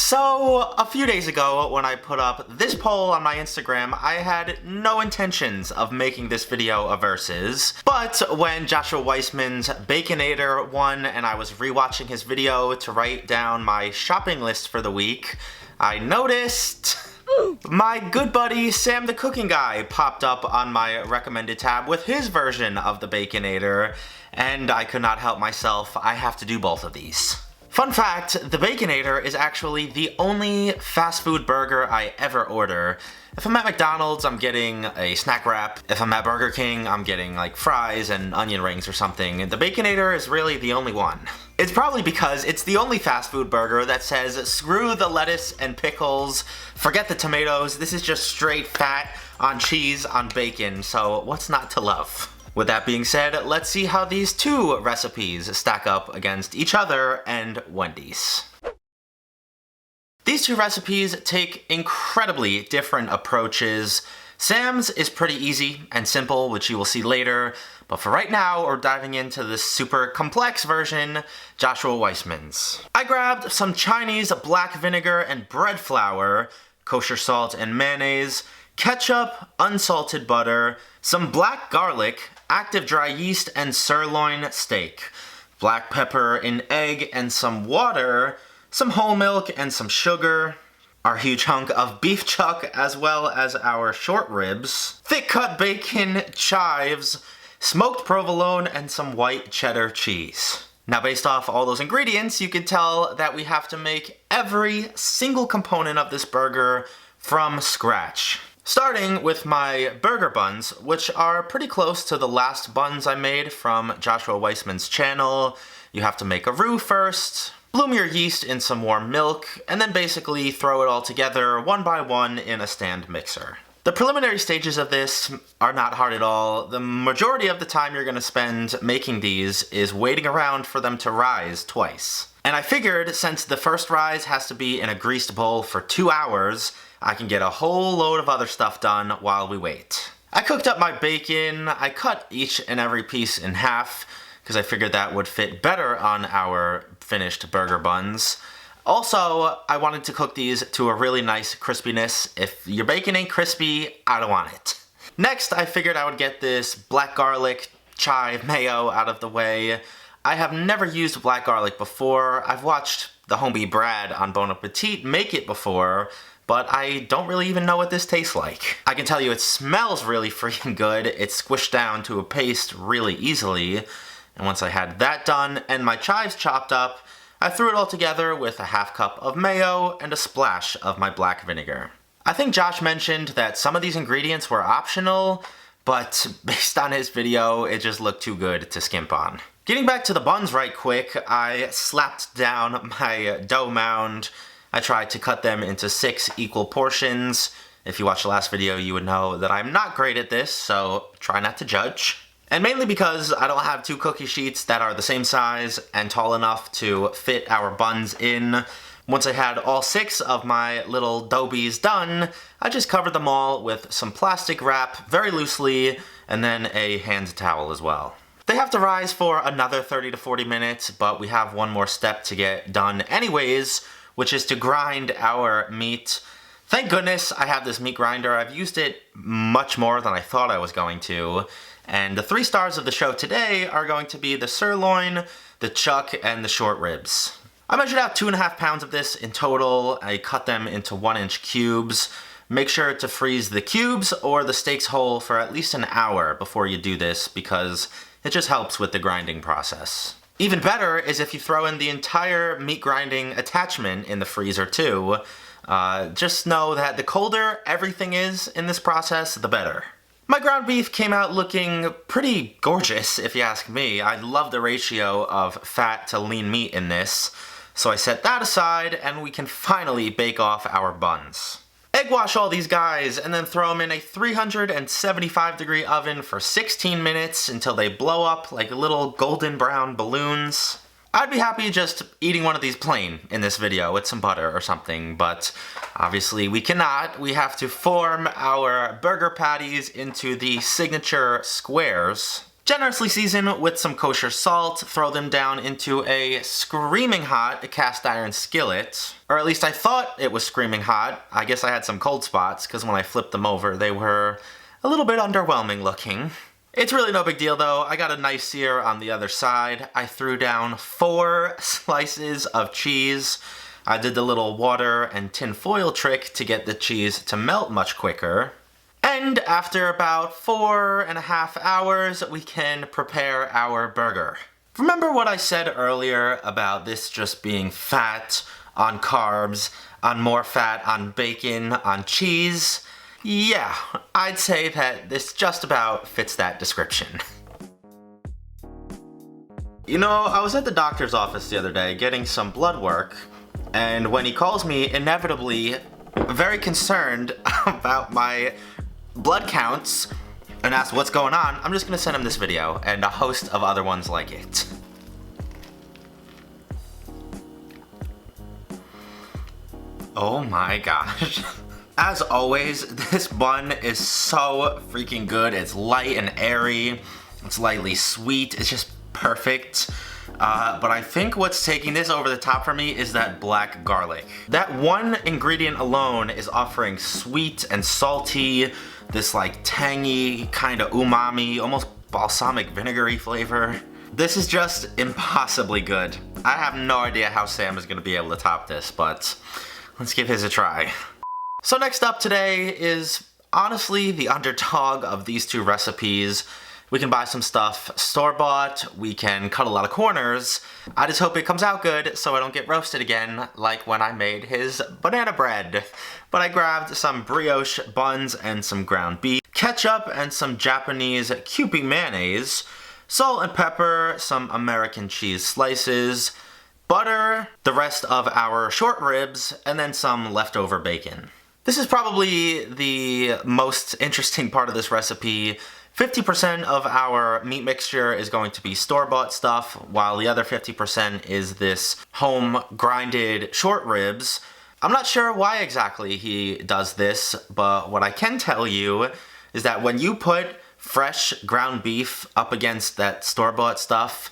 So, a few days ago when I put up this poll on my Instagram, I had no intentions of making this video a versus, but when Joshua Weissman's Baconator won and I was rewatching his video to write down my shopping list for the week, I noticed my good buddy Sam the Cooking Guy popped up on my recommended tab with his version of the Baconator, and I could not help myself. I have to do both of these. Fun fact, the Baconator is actually the only fast food burger I ever order. If I'm at McDonald's, I'm getting a snack wrap. If I'm at Burger King, I'm getting like fries and onion rings or something. And the Baconator is really the only one. It's probably because it's the only fast food burger that says, screw the lettuce and pickles, forget the tomatoes, this is just straight fat on cheese on bacon, so what's not to love? With that being said, let's see how these two recipes stack up against each other and Wendy's. These two recipes take incredibly different approaches. Sam's is pretty easy and simple, which you will see later, but for right now, we're diving into this super complex version, Joshua Weissman's. I grabbed some Chinese black vinegar and bread flour, kosher salt and mayonnaise, ketchup, unsalted butter, some black garlic, active dry yeast, and sirloin steak, black pepper, an egg, and some water, some whole milk, and some sugar, our huge hunk of beef chuck, as well as our short ribs, thick cut bacon, chives, smoked provolone, and some white cheddar cheese. Now, based off all those ingredients, you can tell that we have to make every single component of this burger from scratch. Starting with my burger buns, which are pretty close to the last buns I made from Joshua Weissman's channel. You have to make a roux first, bloom your yeast in some warm milk, and then basically throw it all together one by one in a stand mixer. The preliminary stages of this are not hard at all. The majority of the time you're going to spend making these is waiting around for them to rise twice. And I figured since the first rise has to be in a greased bowl for 2 hours, I can get a whole load of other stuff done while we wait. I cooked up my bacon. I cut each and every piece in half because I figured that would fit better on our finished burger buns. Also, I wanted to cook these to a really nice crispiness. If your bacon ain't crispy, I don't want it. Next, I figured I would get this black garlic chive mayo out of the way. I have never used black garlic before. I've watched the homie Brad on Bon Appetit make it before, but I don't really even know what this tastes like. I can tell you it smells really freaking good. It's squished down to a paste really easily. And once I had that done and my chives chopped up, I threw it all together with a half cup of mayo and a splash of my black vinegar. I think Josh mentioned that some of these ingredients were optional, but based on his video, it just looked too good to skimp on. Getting back to the buns right quick, I slapped down my dough mound. I tried to cut them into 6 equal portions. If you watched the last video, you would know that I'm not great at this, so try not to judge. And mainly because I don't have 2 cookie sheets that are the same size and tall enough to fit our buns in. Once I had all 6 of my little doughbies done, I just covered them all with some plastic wrap very loosely and then a hand towel as well. They have to rise for another 30 to 40 minutes, but we have one more step to get done anyways, which is to grind our meat. Thank goodness I have this meat grinder. I've used it much more than I thought I was going to. And the 3 stars of the show today are going to be the sirloin, the chuck, and the short ribs. I measured out 2.5 pounds of this in total. I cut them into 1-inch cubes. Make sure to freeze the cubes or the steaks whole for at least an hour before you do this because it just helps with the grinding process. Even better is if you throw in the entire meat grinding attachment in the freezer too. Just know that the colder everything is in this process, the better. My ground beef came out looking pretty gorgeous, if you ask me. I love the ratio of fat to lean meat in this. So I set that aside and we can finally bake off our buns. Egg wash all these guys and then throw them in a 375-degree oven for 16 minutes until they blow up like little golden brown balloons. I'd be happy just eating one of these plain in this video with some butter or something, but obviously we cannot. We have to form our burger patties into the signature squares. Generously season with some kosher salt, throw them down into a screaming hot cast iron skillet. Or at least I thought it was screaming hot. I guess I had some cold spots, because when I flipped them over, they were a little bit underwhelming looking. It's really no big deal though. I got a nice sear on the other side. I threw down 4 slices of cheese. I did the little water and tin foil trick to get the cheese to melt much quicker. And after about 4.5 hours, we can prepare our burger. Remember what I said earlier about this just being fat on carbs, on more fat on bacon, on cheese? Yeah, I'd say that this just about fits that description. You know, I was at the doctor's office the other day getting some blood work, and when he calls me, inevitably very concerned about my blood counts and asks what's going on, I'm just gonna send him this video and a host of other ones like it. Oh my gosh. As always, this bun is so freaking good. It's light and airy. It's lightly sweet. It's just perfect. But I think what's taking this over the top for me is that black garlic. That one ingredient alone is offering sweet and salty, this like tangy kind of umami, almost balsamic vinegary flavor. This is just impossibly good. I have no idea how Sam is gonna be able to top this, but let's give his a try. So next up today is honestly the underdog of these two recipes. We can buy some stuff store-bought, we can cut a lot of corners. I just hope it comes out good so I don't get roasted again like when I made his banana bread. But I grabbed some brioche buns and some ground beef, ketchup and some Japanese Kewpie mayonnaise, salt and pepper, some American cheese slices, butter, the rest of our short ribs, and then some leftover bacon. This is probably the most interesting part of this recipe. 50% of our meat mixture is going to be store-bought stuff, while the other 50% is this home grinded short ribs. I'm not sure why exactly he does this, but what I can tell you is that when you put fresh ground beef up against that store-bought stuff,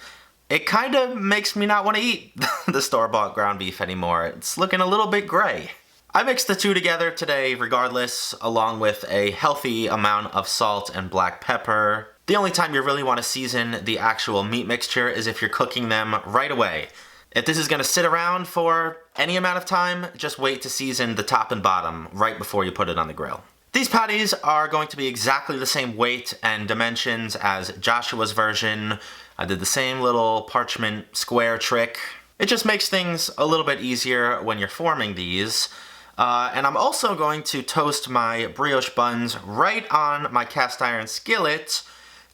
it kind of makes me not want to eat the store-bought ground beef anymore. It's looking a little bit gray. I mixed the two together today regardless, along with a healthy amount of salt and black pepper. The only time you really want to season the actual meat mixture is if you're cooking them right away. If this is going to sit around for any amount of time, just wait to season the top and bottom right before you put it on the grill. These patties are going to be exactly the same weight and dimensions as Joshua's version. I did the same little parchment square trick. It just makes things a little bit easier when you're forming these. And I'm also going to toast my brioche buns right on my cast iron skillet.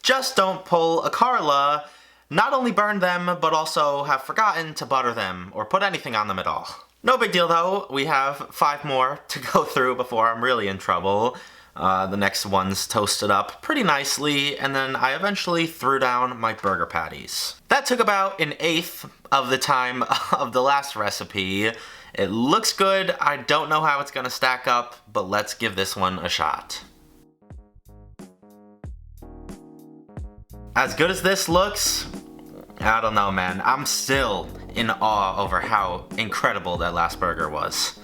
Just don't pull a Carla, not only burn them, but also have forgotten to butter them or put anything on them at all. No big deal though, we have 5 more to go through before I'm really in trouble. The next one's toasted up pretty nicely, and then I eventually threw down my burger patties. That took about 1/8 of the time of the last recipe. It looks good. I don't know how it's gonna stack up, but let's give this one a shot. As good as this looks, I don't know, man. I'm still in awe over how incredible that last burger was.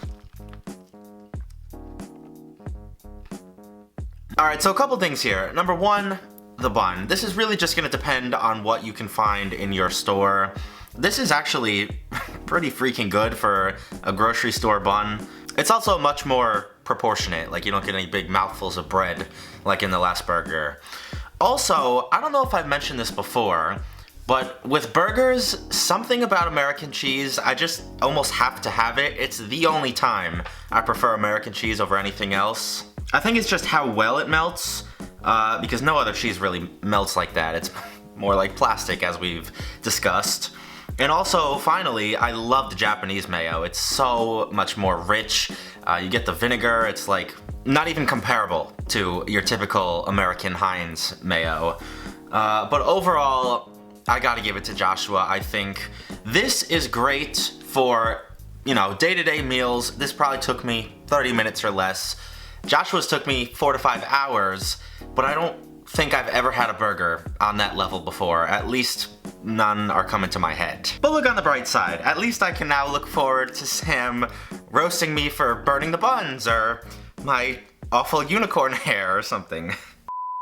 Alright, so a couple things here. Number one, the bun. This is really just gonna depend on what you can find in your store. This is actually pretty freaking good for a grocery store bun. It's also much more proportionate, like you don't get any big mouthfuls of bread like in the last burger. Also, I don't know if I've mentioned this before, but with burgers, something about American cheese, I just almost have to have it. It's the only time I prefer American cheese over anything else. I think it's just how well it melts, because no other cheese really melts like that. It's more like plastic, as we've discussed. And also, finally, I love the Japanese mayo. It's so much more rich. You get the vinegar, it's like not even comparable to your typical American Heinz mayo. But overall, I gotta give it to Joshua. I think this is great for, you know, day-to-day meals. This probably took me 30 minutes or less. Joshua's took me 4 to 5 hours, but I don't think I've ever had a burger on that level before. At least none are coming to my head. But look on the bright side. At least I can now look forward to Sam roasting me for burning the buns or my awful unicorn hair or something.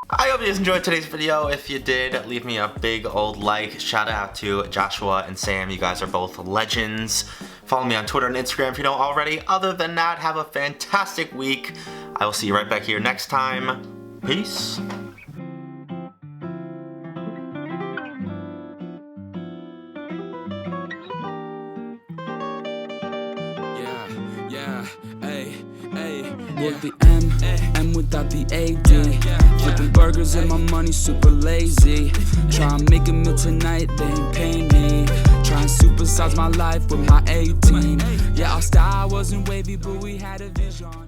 I hope you guys enjoyed today's video. If you did, leave me a big old like. Shout out to Joshua and Sam. You guys are both legends. Follow me on Twitter and Instagram if you don't already. Other than that, have a fantastic week. I will see you right back here next time. Peace. With the M without the AD. Flipping burgers and my money super lazy. Try and make a meal tonight, they ain't paying me. Try and supersize my life with my A-team. Yeah, our style wasn't wavy, but we had a vision.